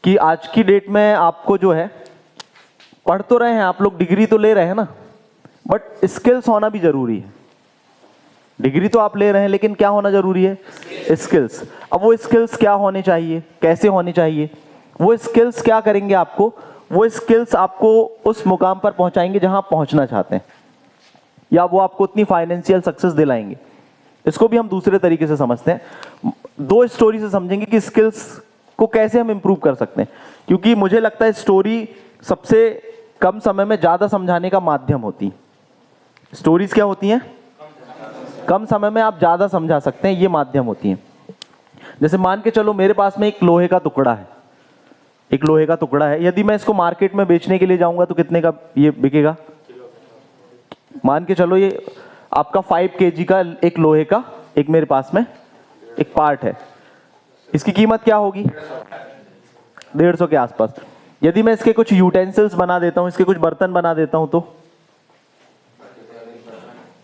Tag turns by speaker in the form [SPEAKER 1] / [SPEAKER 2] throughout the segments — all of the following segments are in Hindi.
[SPEAKER 1] कि आज की डेट में आपको जो है, पढ़ तो रहे हैं आप लोग, डिग्री तो ले रहे हैं ना, बट स्किल्स होना भी जरूरी है। डिग्री तो आप ले रहे हैं लेकिन क्या होना जरूरी है? स्किल्स। अब वो स्किल्स क्या होने चाहिए, कैसे होने चाहिए? वो स्किल्स क्या करेंगे आपको? वो स्किल्स आपको उस मुकाम पर पहुंचाएंगे जहां आप पहुंचना चाहते हैं, या वो आपको उतनी फाइनेंशियल सक्सेस दिलाएंगे। इसको भी हम दूसरे तरीके से समझते हैं, दो स्टोरी से समझेंगे कि स्किल्स को कैसे हम इंप्रूव कर सकते हैं। क्योंकि मुझे लगता है स्टोरी सबसे कम समय में ज्यादा समझाने का माध्यम होती है। स्टोरीज क्या होती हैं? कम समय में आप ज्यादा समझा सकते हैं, ये माध्यम होती हैं। जैसे मान के चलो मेरे पास में एक लोहे का टुकड़ा है, एक लोहे का टुकड़ा है, यदि मैं इसको मार्केट में बेचने के लिए जाऊंगा तो कितने का ये बिकेगा? मान के चलो ये आपका 5 kg का एक लोहे का एक मेरे पास में एक पार्ट है, इसकी कीमत क्या होगी? 150 के आसपास। यदि मैं इसके कुछ यूटेंसिल्स बना देता हूं, इसके कुछ बर्तन बना देता हूं, तो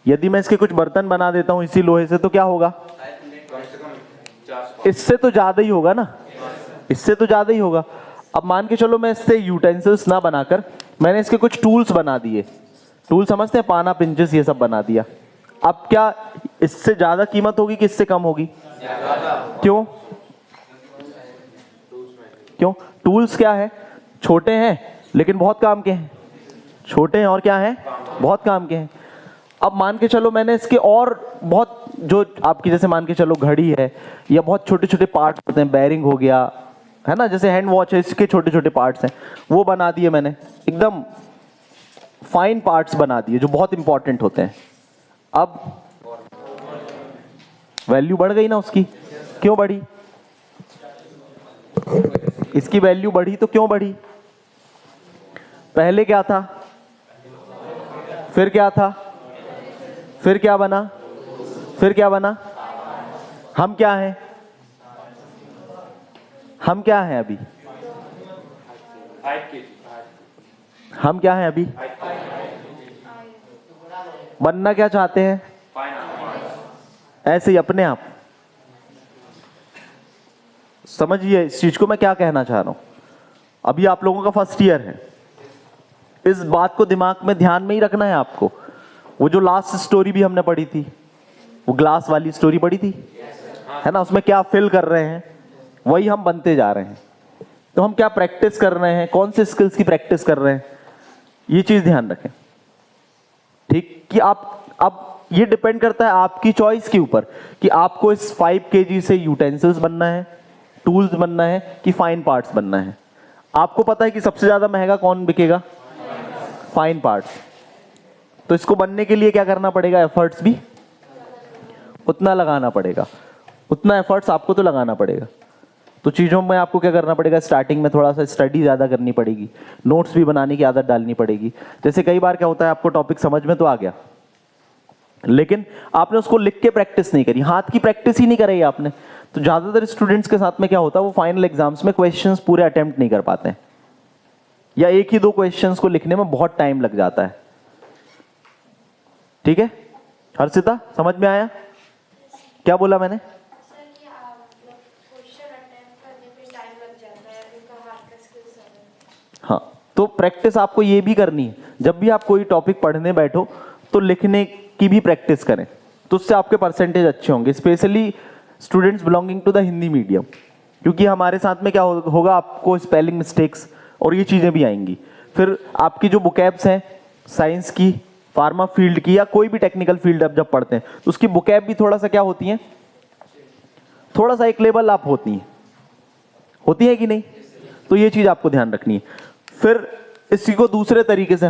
[SPEAKER 1] यदि मैं इसके कुछ बर्तन बना देता हूं इसी लोहे से, तो क्या होगा? इससे तो ज्यादा ही होगा ना, इससे तो ज्यादा ही होगा। अब मान के चलो मैं इससे यूटेंसिल्स ना बनाकर मैंने इसके कुछ टूल्स बना दिए, टूल समझते हैं, पाना, पिंचेस, ये सब बना दिया। अब क्या इससे ज्यादा कीमत होगी कि इससे कम होगी? क्यों? क्यों? टूल्स क्या है? छोटे हैं लेकिन बहुत काम के हैं, छोटे हैं और क्या है? बहुत काम के हैं। अब मान के चलो मैंने इसके और बहुत, जो आपकी जैसे मान के चलो घड़ी है, या बहुत छोटे छोटे पार्ट्स होते हैं, बेयरिंग हो गया है ना, जैसे हैंड वॉच है, इसके छोटे छोटे पार्ट्स हैं, वो बना दिए मैंने, एकदम फाइन पार्ट्स बना दिए जो बहुत इंपॉर्टेंट होते हैं। अब वैल्यू बढ़ गई ना उसकी? क्यों बढ़ी? इसकी वैल्यू बढ़ी तो क्यों बढ़ी? पहले क्या था, फिर क्या था, फिर क्या बना, फिर क्या बना? हम क्या हैं? हम क्या हैं अभी? हम क्या हैं अभी? बनना क्या चाहते हैं? ऐसे ही अपने आप। समझिए इस चीज को मैं क्या कहना चाह रहा हूं। अभी आप लोगों का फर्स्ट ईयर है, इस बात को दिमाग में ध्यान में ही रखना है आपको। वो जो लास्ट स्टोरी भी हमने पढ़ी थी, वो ग्लास वाली स्टोरी पढ़ी थी, है ना, उसमें क्या फिल कर रहे हैं, वही हम बनते जा रहे हैं। तो हम क्या प्रैक्टिस कर रहे हैं, कौन से स्किल्स की प्रैक्टिस कर रहे हैं, ये चीज ध्यान रखें। ठीक, कि आप, अब ये डिपेंड करता है आपकी चॉइस के ऊपर कि आपको इस 5 kg से यूटेंसिल्स बनना है, टूल्स बनना है, कि फाइन पार्ट्स बनना है। आपको पता है कि सबसे ज्यादा महंगा कौन बिकेगा? Fine parts. तो इसको बनने के लिए क्या करना पड़ेगा? एफर्ट्स भी उतना लगाना पड़ेगा, उतना एफर्ट्स आपको तो लगाना पड़ेगा। तो चीजों में आपको क्या करना पड़ेगा? स्टार्टिंग में थोड़ा सा स्टडी ज्यादा करनी पड़ेगी, नोट्स भी बनाने की आदत डालनी पड़ेगी। जैसे कई बार क्या होता है, आपको टॉपिक समझ में तो आ गया लेकिन आपने उसको लिख के प्रैक्टिस नहीं करी, हाथ की प्रैक्टिस ही नहीं कराई आपने। तो ज्यादातर स्टूडेंट्स के साथ में क्या होता है, वो फाइनल एग्जाम्स में क्वेश्चंस पूरे अटेम्प्ट नहीं कर पाते हैं, या एक ही दो क्वेश्चंस को लिखने में बहुत टाइम लग जाता है। ठीक है हर्षिता, समझ में आया क्या बोला मैंने? हाँ, तो प्रैक्टिस आपको ये भी करनी है, जब भी आप कोई टॉपिक पढ़ने बैठो तो लिखने की भी प्रैक्टिस करें, तो उससे आपके परसेंटेज अच्छे होंगे, specially students belonging to the Hindi medium. क्योंकि हमारे साथ में क्या होगा, आपको स्पेलिंग मिस्टेक्स और ये चीजें भी आएंगी। फिर आपकी जो बुकैब्स हैं, साइंस की, फार्मा फील्ड की, या कोई भी टेक्निकल फील्ड आप जब पढ़ते हैं तो उसकी बुकैब भी थोड़ा सा क्या होती है, थोड़ा सा एक लेवल आप होती है कि नहीं? तो ये चीज आपको ध्यान रखनी है। फिर इसी को दूसरे तरीके से